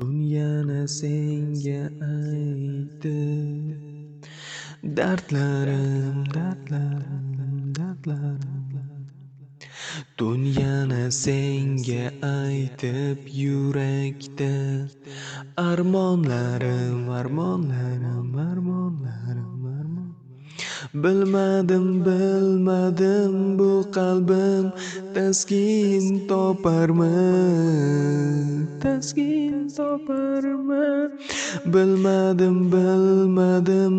Yana senga aytib dardlarim. Dunyani senga aytib yurakda armonlarim. Bilmadim bu qalbim taskin toparmi. Bilmadim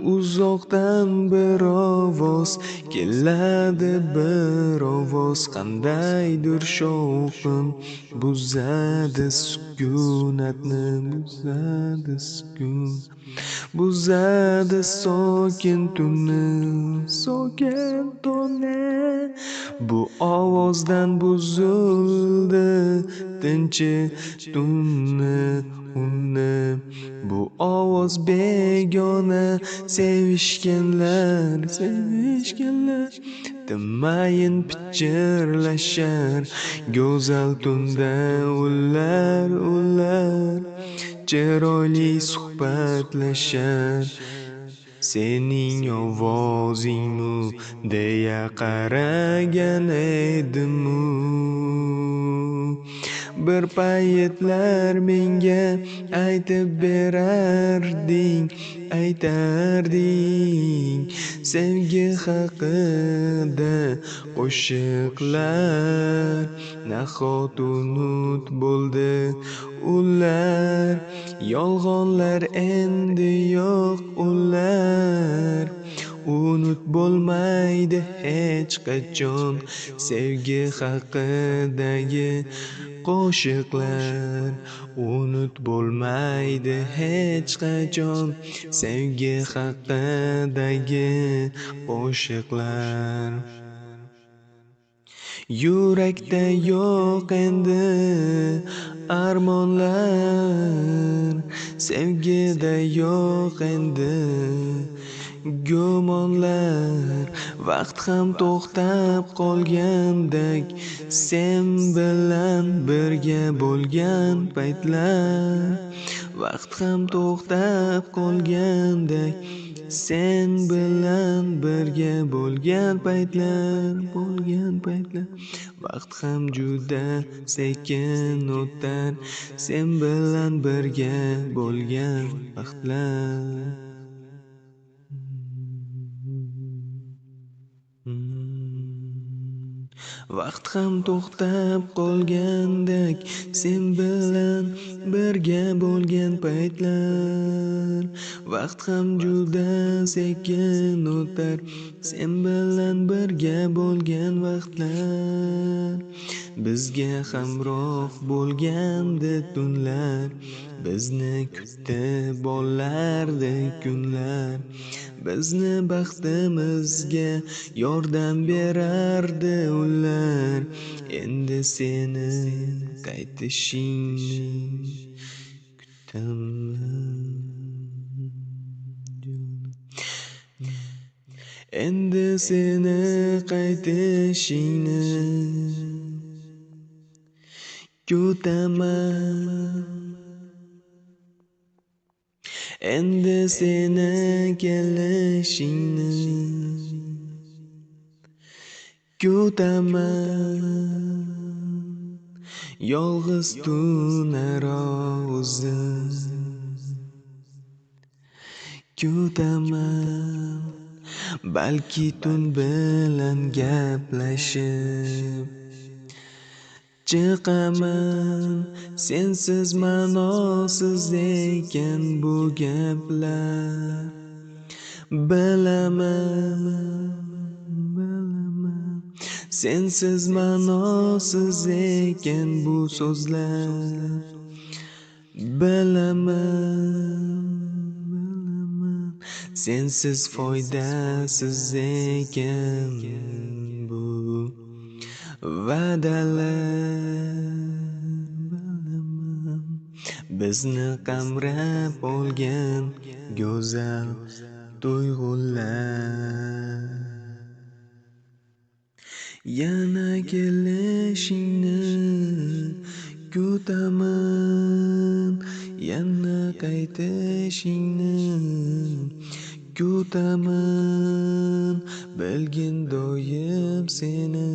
uzoqdan bir ovoz keladi, bir ovoz qandaydir shovqin buzadi sukunatni, buzadi sokin tunni. Bu ovozdan buzildi tinchi tunni. Bu ovoz begona sevishganlar tinmayin pichirlashar go'zal tunda. Ular chiroyli suhbatlashar. Sening ovozingmi deya qaragan edimu. Bir paytlar menga aytib aytarding sevgi haqida qo'shiqlar. Nahot unut bo'ldi ular, yolg'onlar endi yo'q ular. Unut bo'lmaydi hech qachon sevgi haqidagi qo'shiqlar. Unut bo'lmaydi hech qachon sevgi haqidagi qo'shiqlar. Yurakda yo'q endi armonlar, sevgida yo'q endi gumonlar. Vaqt ham to'xtab qolgandek sen bilan birga bo'lgan paytlar. Vaqt ham to'xtab qolgandek sen bilan birga bo'lgan paytlar. Vaqt ham juda sekin o'tar sen bilan birga bo'lgan vaqtlar. Vaqt ham to'xtab qolgandek sen bilan birga bo'lgan paytlar. Vaqt ham juda sekin o'tar sen bilan birga bo'lgan vaqtlar. Bizga hamroh bo'lgandi tunlar, bizni kutib olardi kunlar. Bizni baxtimizga yordam berardi ular. Endi seni qaytishingni kutaman. Endi seni qaytishingni kutaman. Endi seni kelishingni kutaman. Yolg'iz tunaro o'zim kutaman. Balki tun bilan gaplashib chiqaman. Sensiz ma'nosiz ekan bu gaplar. Bilaman sensiz ma'nosiz ekan bu so'zlar. Bilaman sensiz foydasiz ekan bu va'dalar. Bizni qamrab olgan go'zal tuyg'ular. Yana kelishingni kutaman. yana qaytishingni kutaman. Bilgin doim seni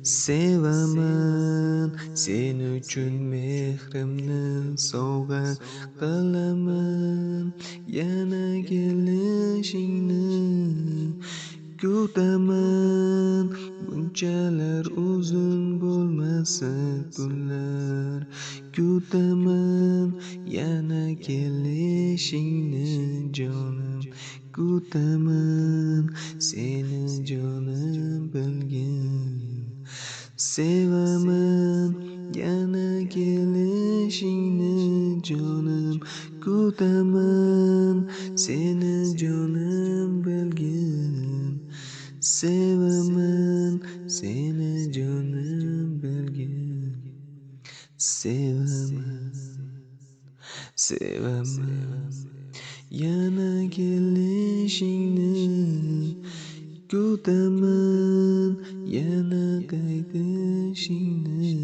sevaman. Sen uchun mehrimni sovg'a qilaman. Yana kelishingni kutaman. Bunchalar uzun bo'lmasa kunlar kutaman. Yana kelishingni jonim kutaman. Seni jonim bilgin sevaman. Yana kelishingni jonim kutaman. Seni jonim bilgin sevaman. Seni jonim bilgin sevaman. Sevaman. Yana kelishingni kutaman. Yana qaytishingni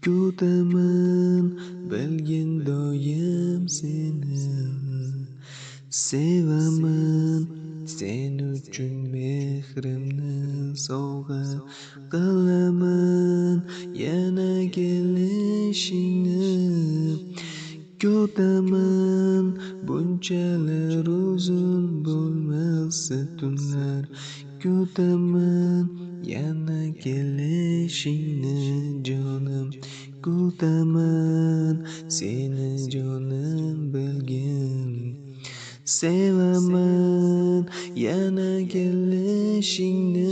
kutaman. Bilgin doim seni sevaman. Sen uchun mehrimni sovg'a qilaman. Yana kelishingni kutaman. Bunchalar uzun bo'lmasa tunlar kutaman. Yana kelishingni jonim kutaman. Seni jonim bilgin sevaman. Yana kelishingni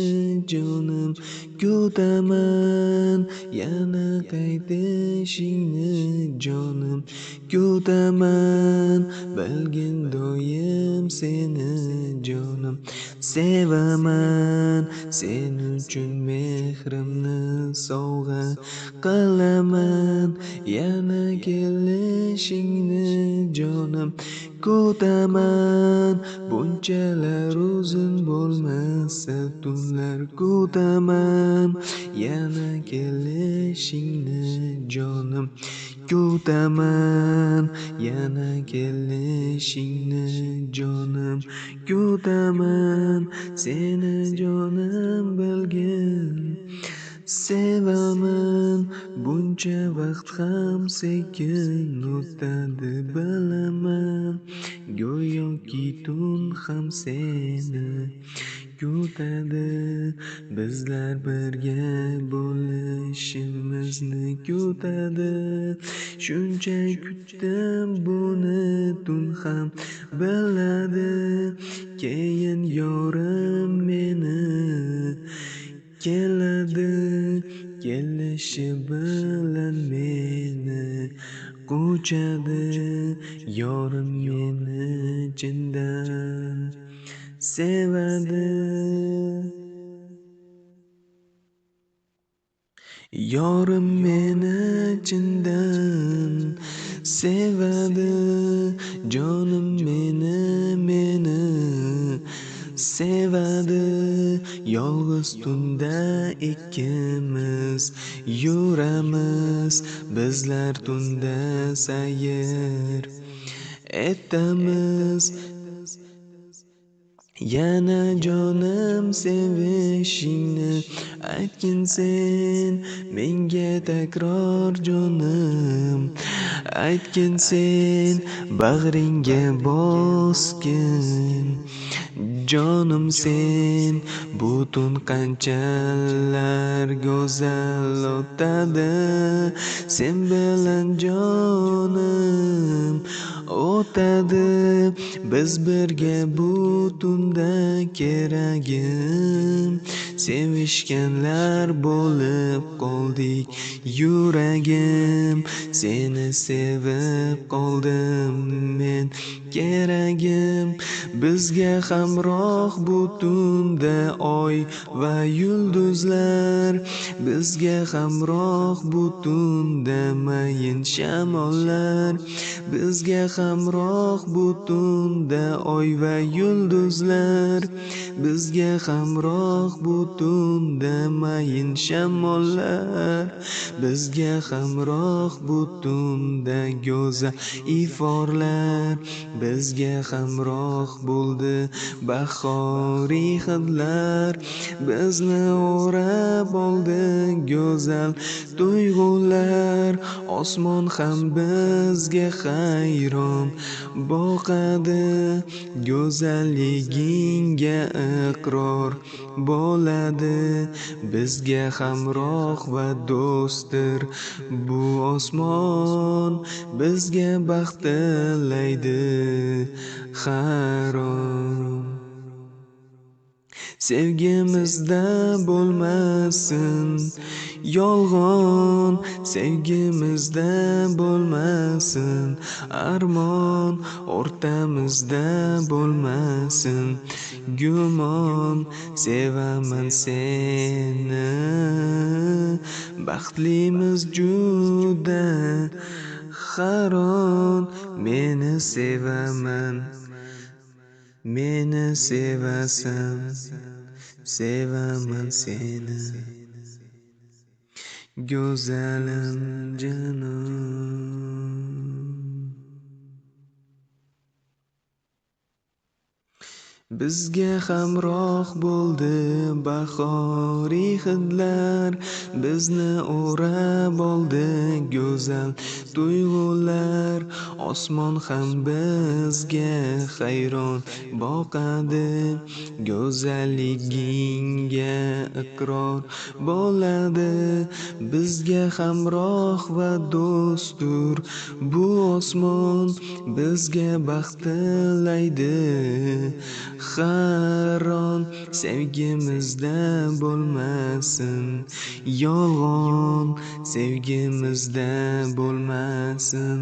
jonim kutaman. Yana qaytishingni jonim kutaman. Bilgin doim seni jonim sevaman. Sen uchun mehrimni sovg'a qilaman. Yana kelishingni jonim kutaman. Bunchalar uzun bo'lmasa tunlar kutaman. Yana kelishingni jonim kutaman. Yana kelishingni jonim kutaman. Seni jonim bilgin sevaman. Buncha vaqt ham sekin o'tadi bilaman. Go'yoki tun ham seni kutadi. Bizlar birga bo'lishimizni kutadi. Shuncha kutdim buni tun ham biladi. Keyin yorim meni keladi. Kelishi bilan meni quchadi. Yorim meni chindan sevadi. Yorim meni chindan sevadi. Jonim meni sevadi. Yolg'iz tunda ikkimiz yuramiz. Bizlar tunda sayr etamiz. Yana jonim sevishingni aytgin sen menga takror jonim. Aytgin sen bag'ringga bosgin jonim. Sen butun qanchalar go'zal o'tadi. Sen bilan jonim o'tadi. Biz birga butunda keragim. Sevishganlar bo'lib qoldik yuragim. Seni sevib qoldim men keragim. Bizga hamroh bu tunda oy va yulduzlar, bizga hamroh bu tunda mayin shamollar, bizga hamroh bu tunda oy va yulduzlar, bizga hamroh bu tunda mayin shamollar, bizga hamroh bu tunda go'zal iforlar, bizga hamroh bo'ldi bahoriy hidlar, bizni o'rab oldi go'zal tuyg'ular. Osmon ham bizga hayron boqadi, go'zalligingga iqror bo'ladi. Bizga hamroh va do'stdir bu osmon, bizga baxt tilaydi har on. Sevgimizda bo'lmasin yolg'on, sevgimizda bo'lmasin armon, o'rtamizda bo'lmasin gumon. Sevaman seni, baxtlimiz juda haron. Meni sevaman, meni sevasan, sevaman seni go'zalim janon. Bizga hamroh bo'ldi bahoriy hidlar, bizni o'rab oldi go'zal tuyg'ular. Osmon ham bizga hayron boqadi, go'zalligingga iqror bo'ladi. Bizga hamroh va do'stdur bu osmon, bizga baxt tilaydi har on. Sevgimizda bo'lmasin yolg'on, sevgimizda bo'lmasin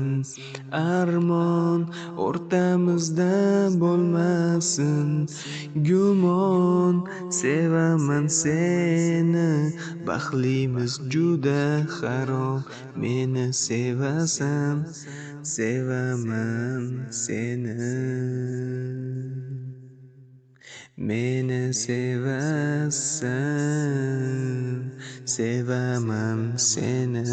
armon, o'rtamizda bo'lmasin gumon. Sevaman seni, baxtlimiz juda harom. Meni sevasan, sevaman seni, meni sevasan, sevaman seni.